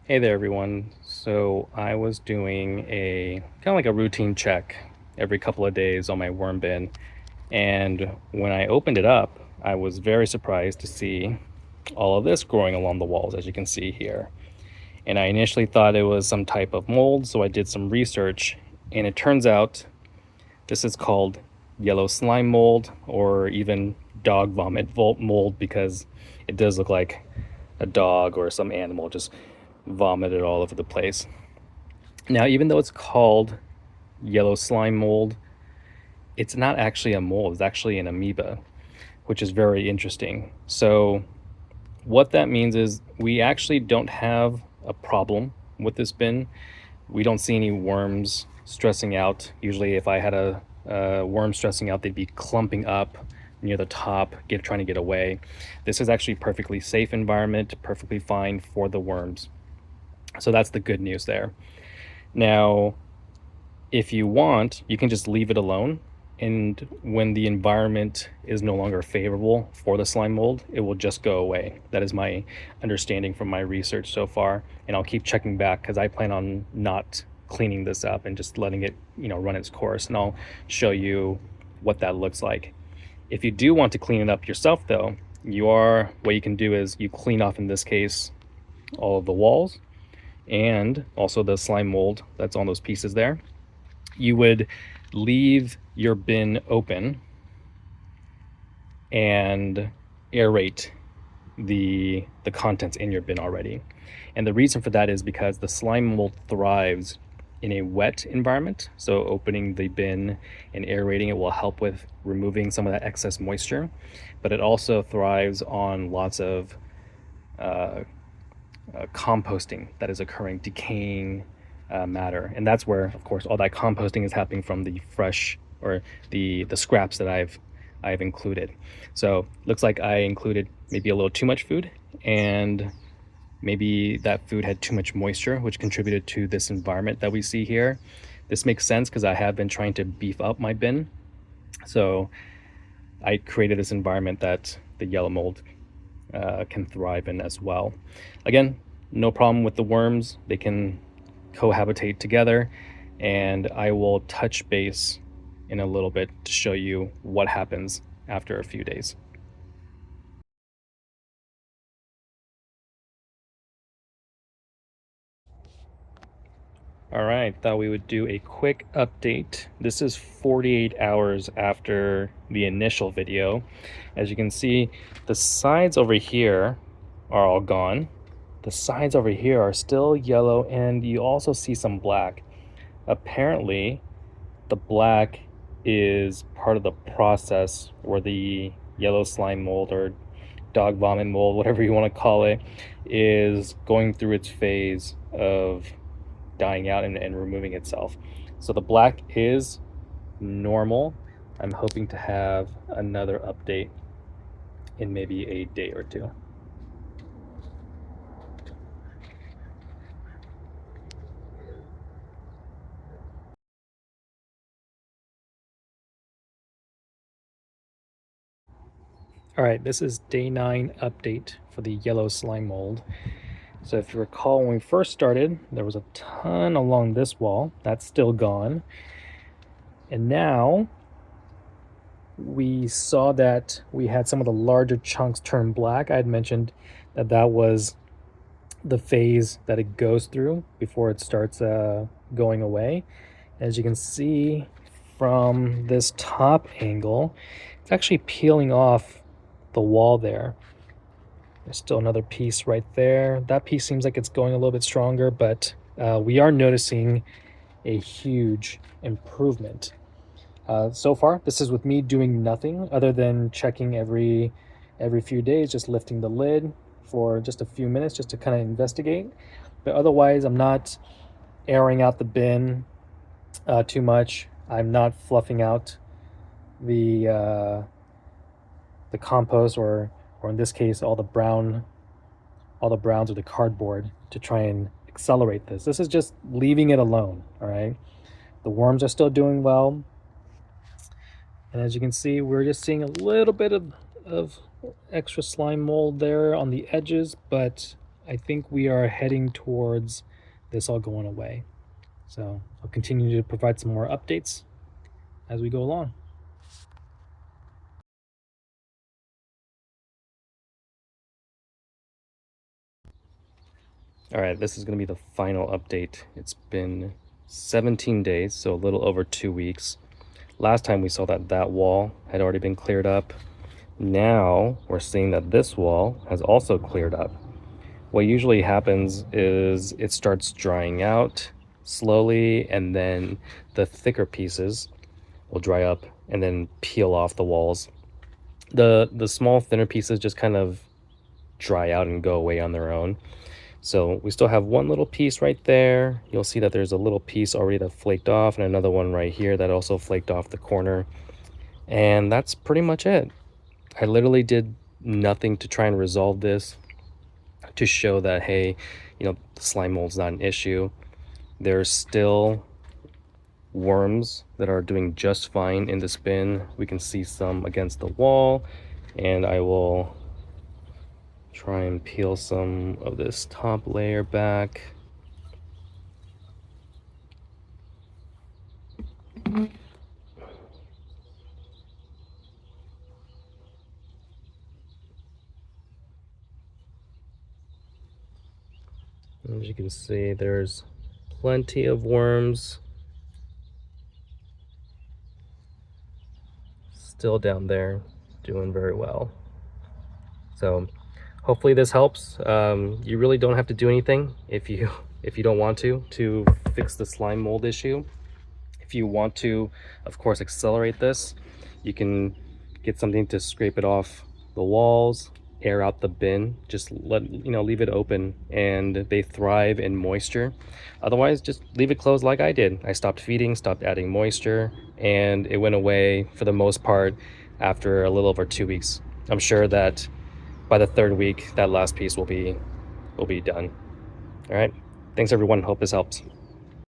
Hey there, everyone. So I was doing a kind of like a routine check every couple of days on my worm bin. And when I opened it up, I was very surprised to see all of this growing along the walls, as you can see here. And I initially thought it was some type of mold, so I did some research. And it turns out this is called yellow slime mold, or even dog vomit mold, because it does look like a dog or some animal just vomited all over the place. Now, even though it's called yellow slime mold, it's not actually a mold, it's actually an amoeba, which is very interesting. So, what that means is we actually don't have a problem with this bin. We don't see any worms stressing out. Usually, if I had a worm stressing out, they'd be clumping up near the top, trying to get away. This is actually perfectly safe environment, perfectly fine for the worms. So that's the good news there. Now, if you want, you can just leave it alone. And when the environment is no longer favorable for the slime mold, it will just go away. That is my understanding from my research so far. And I'll keep checking back because I plan on not cleaning this up and just letting it, run its course. And I'll show you what that looks like. If you do want to clean it up yourself, though, what you can do is you clean off, in this case, all of the walls and also the slime mold that's on those pieces there. You would leave your bin open and aerate the contents in your bin already. And the reason for that is because the slime mold thrives in a wet environment. So opening the bin and aerating it will help with removing some of that excess moisture, but it also thrives on lots of uh, composting that is occurring, decaying matter, and that's where, of course, all that composting is happening from the fresh or the scraps that I've included. So looks like I included maybe a little too much food, and maybe that food had too much moisture, which contributed to this environment that we see here. This makes sense because I have been trying to beef up my bin, so I created this environment that the yellow mold can thrive in as well. Again, no problem with the worms. They can cohabitate together, and I will touch base in a little bit to show you what happens after a few days. All right, thought we would do a quick update. This is 48 hours after the initial video. As you can see, the sides over here are all gone. The sides over here are still yellow, and you also see some black. Apparently, the black is part of the process where the yellow slime mold or dog vomit mold, whatever you want to call it, is going through its phase of dying out and removing itself. So the black is normal. I'm hoping to have another update in maybe a day or two. All right, this is day 9 update for the yellow slime mold. So if you recall, when we first started, there was a ton along this wall. That's still gone. And now we saw that we had some of the larger chunks turn black. I had mentioned that that was the phase that it goes through before it starts going away. As you can see from this top angle, it's actually peeling off the wall there. There's still another piece right there. That piece seems like it's going a little bit stronger, but we are noticing a huge improvement. So far, this is with me doing nothing other than checking every few days, just lifting the lid for just a few minutes just to kind of investigate. But otherwise, I'm not airing out the bin too much. I'm not fluffing out the the compost, or in this case, all the browns or the cardboard to try and accelerate this. This is just leaving it alone. All right. The worms are still doing well. And as you can see, we're just seeing a little bit of extra slime mold there on the edges, but I think we are heading towards this all going away. So I'll continue to provide some more updates as we go along. All right, this is going to be the final update. It's been 17 days, so a little over 2 weeks. Last time we saw that wall had already been cleared up. Now we're seeing that this wall has also cleared up. What usually happens is it starts drying out slowly, and then the thicker pieces will dry up and then peel off the walls. The small thinner pieces just kind of dry out and go away on their own. So we still have one little piece right there. You'll see that there's a little piece already that flaked off, and another one right here that also flaked off the corner. And that's pretty much it. I literally did nothing to try and resolve this, to show that, hey, the slime mold's not an issue. There's still worms that are doing just fine in this bin. We can see some against the wall, and I will try and peel some of this top layer back. As you can see, there's plenty of worms still down there, doing very well. So hopefully this helps. You really don't have to do anything if you don't want to fix the slime mold issue. If you want to, of course, accelerate this, you can get something to scrape it off the walls, air out the bin, just leave it open, and they thrive in moisture. Otherwise, just leave it closed like I did. I stopped feeding, stopped adding moisture, and it went away for the most part after a little over 2 weeks. I'm sure that by the third week, that last piece will be done. All right. Thanks everyone. Hope this helps.